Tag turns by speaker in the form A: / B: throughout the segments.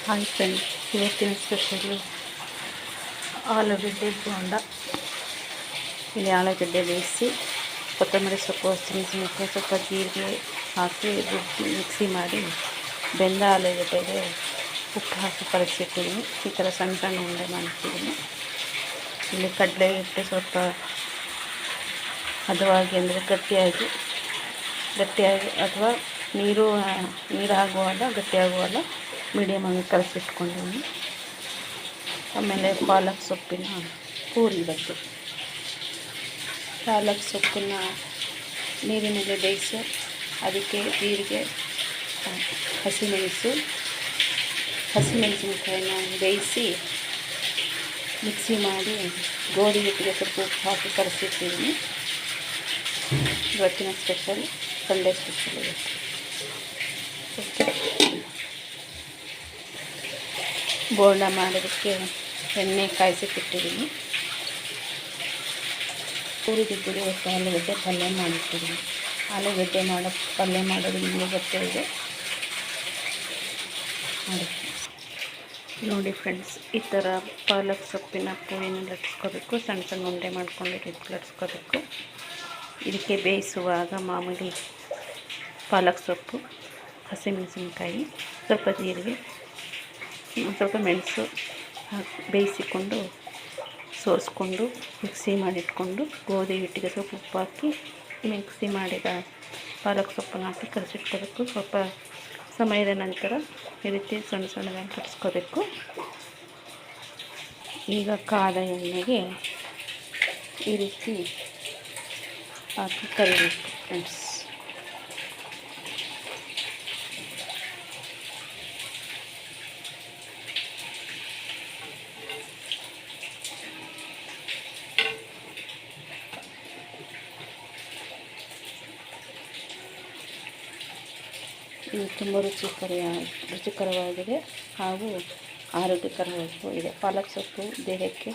A: Hi friends, ಇವತ್ತಿನ special ಆಲೂಗಡ್ಡೆ ಬೋಂಡ. ಇಲ್ಲಿ ಆಲೂಗಡ್ಡೆ ಬೇಯಿಸಿ ಕೊತ್ತಂಬರಿ ಸೊಪ್ಪು, ಹಸಿಮೆಣಸಿನಕಾಯಿ, ಸ್ವಲ್ಪ ಜೀರಿಗೆ ಹಾಕಿ ಮಿಕ್ಸಿ ಮಾಡಿ ಬೆಂದ ಆಲೂಗಡ್ಡೆಗೆ ಉಪ್ಪು ಹಾಕಿ ಕಲಸಿಟ್ಟಿದ್ದೀನಿ. ಈ ಥರ ಸಣ್ಣ ಸಣ್ಣ ಉಂಡೆ ಮಾಡ್ತಿದ್ದೀನಿ. ಇಲ್ಲಿ ಕಡಲೆ ಹಿಟ್ಟು ಸ್ವಲ್ಪ ಹದವಾಗಿ, ಅಂದರೆ ಗಟ್ಟಿಯಾಗಿ ಅಥವಾ ನೀರು ಆಗುವಾಗ ಗಟ್ಟಿಯಾಗುವಾಗ ಮೀಡಿಯಮಾಗಿ ಕಲಸಿಟ್ಕೊಂಡಿದ್ದೀನಿ. ಆಮೇಲೆ ಪಾಲಕ್ ಸೊಪ್ಪಿನ ಪೂರಿ ಬಗ್ಗೆ. ಪಾಲಕ್ ಸೊಪ್ಪನ್ನು ನೀರಿನಲ್ಲಿ ಬೇಯಿಸಿ ಅದಕ್ಕೆ ಜೀರಿಗೆ, ಹಸಿಮೆಣಸಿನಕಾಯಿನ ಬೇಯಿಸಿ ಮಿಕ್ಸಿ ಮಾಡಿ ಗೋಧಿ ಹಿಟ್ಟಿಗೆ ಸ್ವಲ್ಪ ಉಪ್ಪು ಹಾಕಿ ಕಲಸಿಟ್ಟಿದ್ದೀನಿ. ಇವತ್ತಿನ ಸ್ಪೆಷಲ್, ಸಂಡೇ ಸ್ಪೆಷಲ್ ಇವತ್ತು. ಬೋಂಡ ಮಾಡೋದಕ್ಕೆ ಎಣ್ಣೆ ಕಾಯಿಸಿಟ್ಟಿದ್ದೀನಿ. ಪೂರಿಗಿದ್ದರೆ ಇವತ್ತು ಆಲೂಗಡ್ಡೆ ಪಲ್ಯ ಮಾಡಿಟ್ಟಿದ್ದೀನಿ. ಆಲೂಗಡ್ಡೆ ಪಲ್ಯ ಮಾಡೋದು ನಿಮಗೆ ಗೊತ್ತೇ ಇದೆ. ನೋಡಿ ಫ್ರೆಂಡ್ಸ್, ಈ ಥರ ಪಾಲಕ್ ಸೊಪ್ಪಿನ ಪೂರಿನ ಲಟ್ಸ್ಕೋಬೇಕು. ಸಣ್ಣ ಸಣ್ಣ ಉಂಡೆ ಮಾಡ್ಕೊಂಡು ಲಟ್ಸ್ಕೋಬೇಕು. ಇದಕ್ಕೆ ಬೇಯಿಸುವಾಗ ಮಾಮೂಲಿ ಪಾಲಕ್ ಸೊಪ್ಪು, ಹಸಿಮೆಣಸಿನಕಾಯಿ, ಸ್ವಲ್ಪ ಜೀರಿಗೆ, ಸ್ವಲ್ಪ ಮೆಣಸು ಹಾಕಿ ಬೇಯಿಸಿಕೊಂಡು ಸೋಸಿಕೊಂಡು ಮಿಕ್ಸಿ ಮಾಡಿಟ್ಕೊಂಡು ಗೋಧಿ ಹಿಟ್ಟಿಗೆ ಸ್ವಲ್ಪ ಉಪ್ಪು ಹಾಕಿ ಮಿಕ್ಸಿ ಮಾಡಿದ ಪಾಲಕ್ ಸೊಪ್ಪನ್ನು ಹಾಕಿ ಕಲಸಿಟ್ಕೋಬೇಕು. ಸ್ವಲ್ಪ ಸಮಯದ ನಂತರ ಈ ರೀತಿ ಸಣ್ಣ ಸಣ್ಣದಾಗಿ ಕಲಿಸ್ಕೋಬೇಕು. ಈಗ ಕಾದ ಎಣ್ಣೆಗೆ ಈ ರೀತಿ ಹಾಕಿ ಕರಿಬೇಕು ಫ್ರೆಂಡ್ಸ್. ಇದು ತುಂಬ ರುಚಿಕರವಾಗಿದೆ ಹಾಗೂ ಆರೋಗ್ಯಕರವಾಗೂ ಇದೆ. ಪಾಲಕ್ ಸೊಪ್ಪು ದೇಹಕ್ಕೆ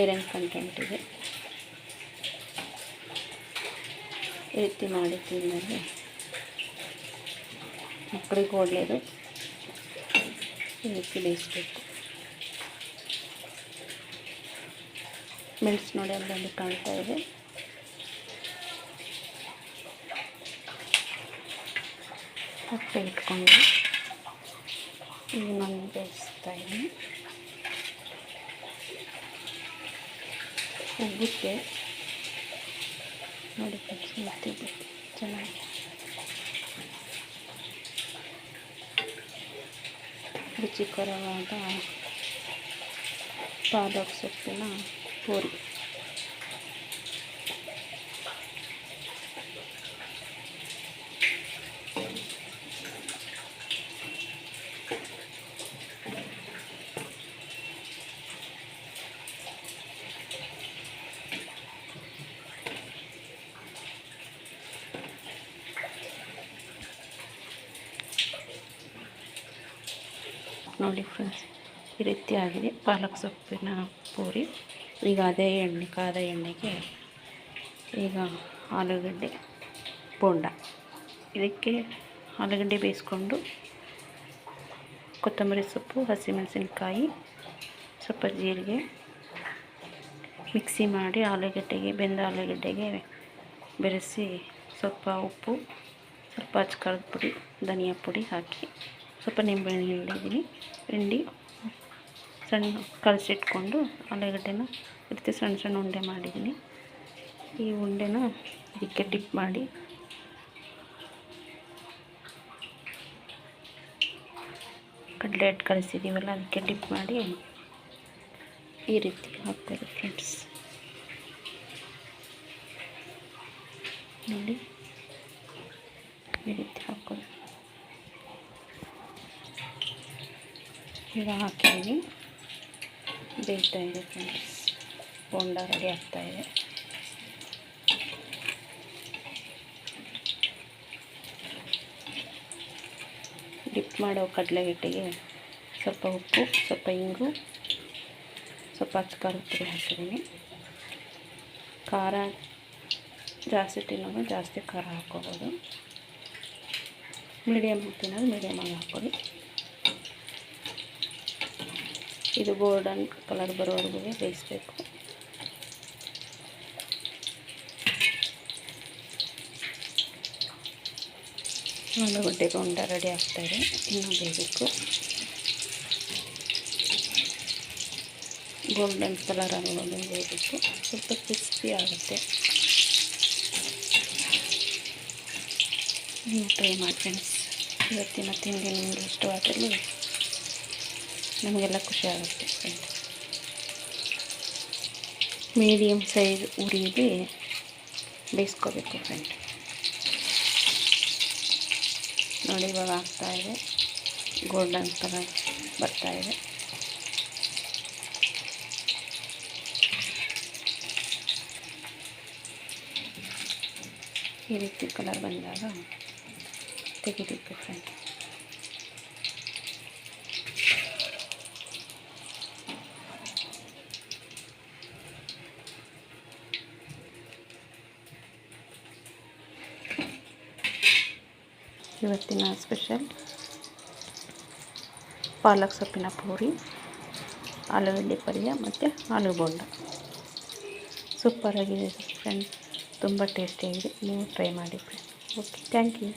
A: ಐರನ್ ಕಂಟೆಂಟ್ ಇದೆ. ಈ ರೀತಿ ಮಾಡಿ ತಿಂದರೆ ಮಕ್ಕಳಿಗೂ ಒಳ್ಳೆಯದು. ಈ ರೀತಿ ಬೇಯಿಸಬೇಕು. ಮೆಣಸು ನೋಡಿ ಅಲ್ಲಲ್ಲಿ ಕಾಣ್ತಾ ಇದೆ. ತಟ್ಟೆ ಇಟ್ಕೊಂಡು ಈಗ ನಾನು ಬೇಯಿಸ್ತಾ ಇದ್ದೀನಿ. ಉಬ್ಬುತ್ತೆ ನೋಡಿ ಫ್ರೆಂಡ್ಸ್, ಮುಟ್ಟಿದ್ದು ಚೆನ್ನಾಗಿ. ರುಚಿಕರವಾದ ಪಾಲಕ್ ಸೊಪ್ಪಿನ ಪೂರಿ. ನೋಡಿ ಫ್ರೆಂಡ್ಸ್, ಈ ರೀತಿ ಆಗಿದೆ ಪಾಲಕ್ ಸೊಪ್ಪಿನ ಪೂರಿ. ಈಗ ಅದೇ ಕಾದ ಎಣ್ಣೆಗೆ ಈಗ ಆಲೂಗಡ್ಡೆ ಬೋಂಡ. ಇದಕ್ಕೆ ಆಲೂಗಡ್ಡೆ ಬೇಯಿಸ್ಕೊಂಡು ಕೊತ್ತಂಬರಿ ಸೊಪ್ಪು, ಹಸಿಮೆಣಸಿನಕಾಯಿ, ಸ್ವಲ್ಪ ಜೀರಿಗೆ ಮಿಕ್ಸಿ ಮಾಡಿ ಬೆಂದ ಆಲೂಗಡ್ಡೆಗೆ ಬೆರೆಸಿ ಸ್ವಲ್ಪ ಉಪ್ಪು, ಸ್ವಲ್ಪ ಅಚ್ಚಕಾರದ ಪುಡಿ, ಧನಿಯಾ ಪುಡಿ ಹಾಕಿ ಸ್ವಲ್ಪ ನಿಂಬೆಹಣ್ಣು ಹಿಂಡಿ ಸಣ್ಣ ಕಲಸಿಟ್ಕೊಂಡು ಆಲೂಗಡ್ಡೆನ ಈ ರೀತಿ ಸಣ್ಣ ಸಣ್ಣ ಉಂಡೆ ಮಾಡಿದ್ದೀನಿ. ಈ ಉಂಡೆನ ಇದಕ್ಕೆ ಡಿಪ್ ಮಾಡಿ ಕಡಲೆ ಹಿಟ್ಟು ಕಲಿಸಿದ್ದೀವಲ್ಲ ಅದಕ್ಕೆ ಡಿಪ್ ಮಾಡಿ ಈ ರೀತಿ ಹಾಕ್ತಾರೆ ಫ್ರೆಂಡ್ಸ್. ನೋಡಿ ಈ ರೀತಿ ಹಾಕೋದು. ಈಗ ಹಾಕಿದ್ದೀನಿ, ಬೇಯ್ತಾ ಇದೆ ಫ್ರೆಂಡ್ಸ್. ಬೋಂಡ ರೆಡಿ ಆಗ್ತಾಯಿದೆ. ಡಿಪ್ ಮಾಡೋ ಕಡಲೆ ಹಿಟ್ಟಿಗೆ ಸ್ವಲ್ಪ ಉಪ್ಪು, ಸ್ವಲ್ಪ ಇಂಗು, ಸ್ವಲ್ಪ ಅಚ್ಚಕಾರದ ಪುಡಿ ಹಾಕಿದ್ದೀನಿ. ಖಾರ ಜಾಸ್ತಿ ತಿನ್ನೋದು ಜಾಸ್ತಿ ಖಾರ ಹಾಕ್ಕೋಬೋದು. ಮೀಡಿಯಮ್ ತಿನ್ನೋದು ಮೀಡಿಯಮಾಗಿ ಹಾಕ್ಕೊಳ್ಳಿ. ಇದು ಗೋಲ್ಡನ್ ಕಲರ್ ಬರೋವರೆಗೂ ಬೇಯಿಸಬೇಕು. ಆಲೂಗಡ್ಡೆ ಬೋಂಡ ರೆಡಿ ಆಗ್ತಾಯಿದೆ, ಇನ್ನೂ ಬೇಯಬೇಕು. ಗೋಲ್ಡನ್ ಕಲರ್ ಆಗೋದು ಬೇಯಬೇಕು, ಸ್ವಲ್ಪ ಕ್ರಿಸ್ಪಿ ಆಗುತ್ತೆ. ನೀವು ಟ್ರೈ ಮಾಡಿ ಫ್ರೆಂಡ್ಸ್. ಇವತ್ತಿನ ತಿಂಡಿ ನಿಮಗೆ ಇಷ್ಟವಾದಲ್ಲಿ ನಮಗೆಲ್ಲ ಖುಷಿ ಆಗುತ್ತೆ ಫ್ರೆಂಡ್ಸ್. ಮೀಡಿಯಮ್ ಸೈಜ್ ಉರಿಯಲ್ಲಿ ಬೇಯಿಸ್ಕೋಬೇಕು ಫ್ರೆಂಡ್. ನೋಡಿ ಇವಾಗ ಆಗ್ತಾಯಿದೆ, ಗೋಲ್ಡನ್ ಕಲರ್ ಬರ್ತಾಯಿದೆ. ಈ ರೀತಿ ಕಲರ್ ಬಂದಾಗ ತೆಗಿಬೇಕು ಫ್ರೆಂಡ್. ಇವತ್ತಿನ ಸ್ಪೆಷಲ್ ಪಾಲಕ್ ಸೊಪ್ಪಿನ ಪೂರಿ, ಆಲೂಗಡ್ಡೆ ಪಲ್ಯ ಮತ್ತು ಆಲೂ ಬೋಂಡ ಸೂಪರಾಗಿದೆ ಫ್ರೆಂಡ್. ತುಂಬ ಟೇಸ್ಟಿಯಾಗಿದೆ, ನೀವು ಟ್ರೈ ಮಾಡಿ ಫ್ರೆಂಡ್. Okay, thank you.